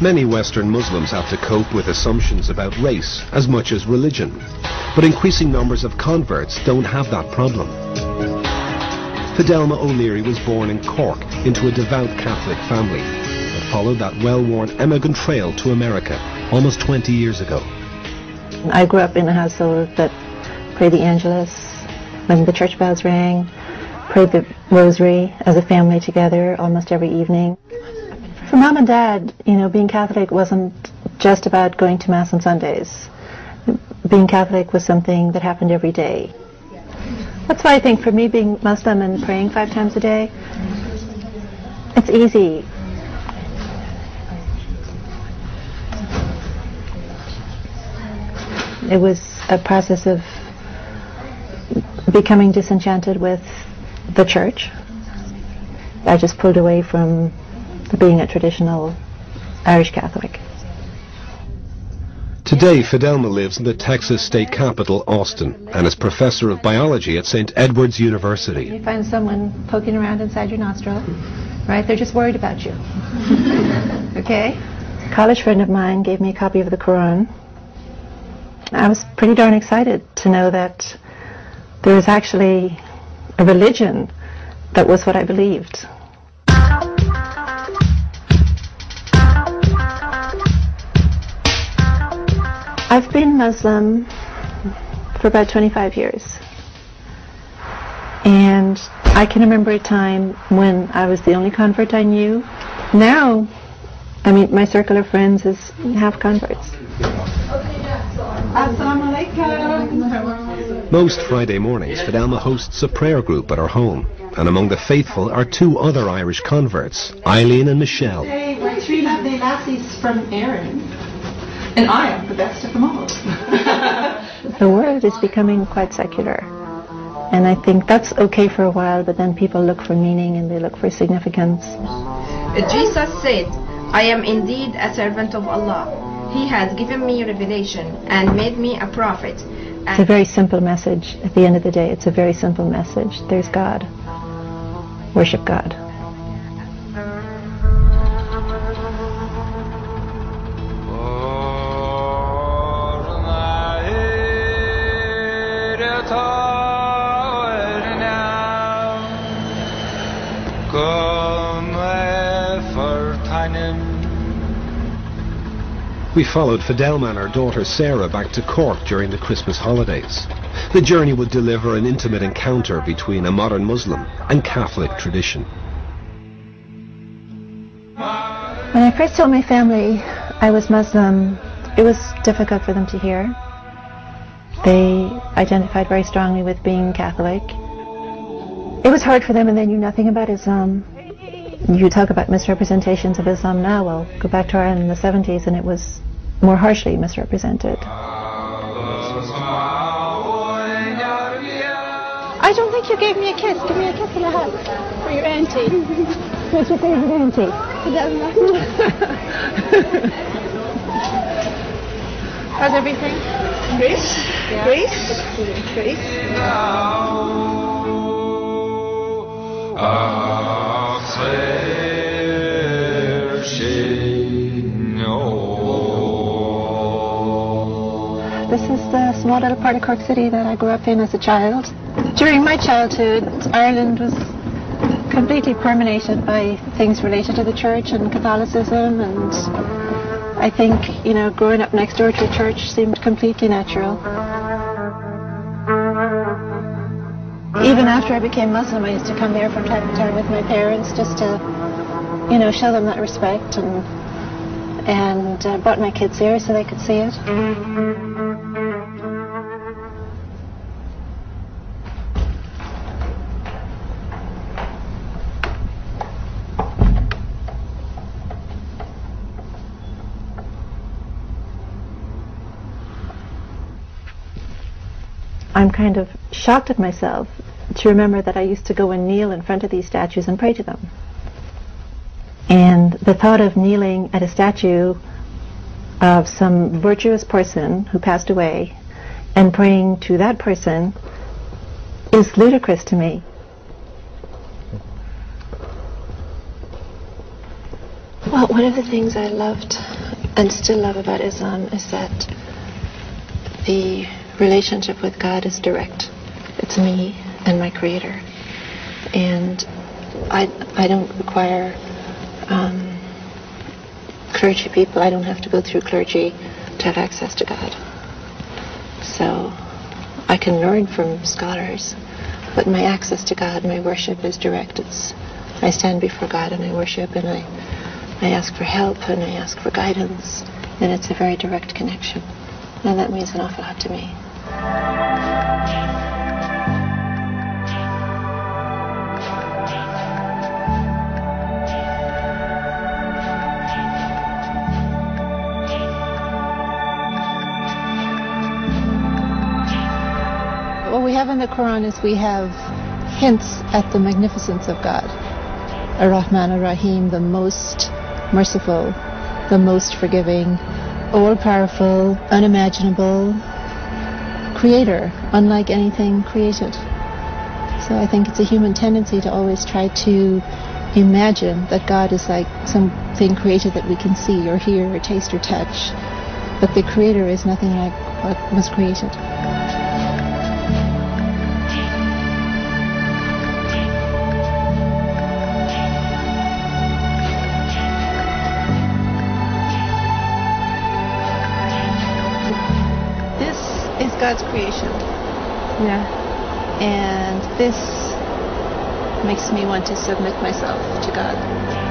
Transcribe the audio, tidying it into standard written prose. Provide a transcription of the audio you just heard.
Many Western Muslims have to cope with assumptions about race as much as religion, but increasing numbers of converts don't have that problem. Fidelma O'Leary was born in Cork into a devout Catholic family, but followed that well-worn emigrant trail to America almost 20 years ago. I grew up in a household that prayed the Angelus when the church bells rang, prayed the rosary as a family together almost every evening. For Mom and Dad, being Catholic wasn't just about going to Mass on Sundays. Being Catholic was something that happened every day. That's why I think for me, being Muslim and praying 5 times a day, it's easy. It was a process of becoming disenchanted with the church. I just pulled away from being a traditional Irish Catholic. Today, Fidelma lives in the Texas state capital, Austin, and is professor of biology at St. Edward's University. You find someone poking around inside your nostril, right? They're just worried about you. Okay? A college friend of mine gave me a copy of the Quran. I was pretty darn excited to know that there was actually a religion that was what I believed. I've been Muslim for about 25 years. And I can remember a time when I was the only convert I knew. Now, my circle of friends is half converts. Most Friday mornings, Fidelma hosts a prayer group at her home, and among the faithful are 2 other Irish converts, Eileen and Michelle. Hey, we're 3 lovely lassies from Erin, and I am the best of them all. The world is becoming quite secular, and I think that's okay for a while, but then people look for meaning and they look for significance. Jesus said, "I am indeed a servant of Allah. He has given me revelation and made me a prophet." It's a very simple message. At the end of the day, it's a very simple message. There's God. Worship God. We followed Fidelma and her daughter Sarah back to Cork during the Christmas holidays. The journey would deliver an intimate encounter between a modern Muslim and Catholic tradition. When I first told my family I was Muslim, it was difficult for them to hear. They identified very strongly with being Catholic. It was hard for them, and they knew nothing about Islam. You talk about misrepresentations of Islam now. Well, go back to Ireland in the 70s and it was more harshly misrepresented. I don't think you gave me a kiss. Give me a kiss and a hug for your auntie. What's your favorite auntie? How's everything? Great. Yeah. Great. Great. This is the small little part of Cork City that I grew up in as a child. During my childhood, Ireland was completely permeated by things related to the church and Catholicism, and I think, growing up next door to a church seemed completely natural. Even after I became Muslim, I used to come there from time to time with my parents just to, show them that respect, and brought my kids here so they could see it. I'm kind of shocked at myself to remember that I used to go and kneel in front of these statues and pray to them. And the thought of kneeling at a statue of some virtuous person who passed away and praying to that person is ludicrous to me. Well, one of the things I loved and still love about Islam is that the relationship with God is direct. It's me and my Creator. And I don't require clergy people. I don't have to go through clergy to have access to God. So I can learn from scholars, but my access to God, my worship is direct. I stand before God and I worship, and I ask for help and I ask for guidance, and it's a very direct connection. And that means an awful lot to me. What we have in the Quran is we have hints at the magnificence of God. Ar-Rahman Ar-Rahim, the most merciful, the most forgiving, all-powerful, unimaginable creator, unlike anything created. So I think it's a human tendency to always try to imagine that God is like something created that we can see or hear or taste or touch. But the creator is nothing like what was created. God's creation. Yeah. And this makes me want to submit myself to God.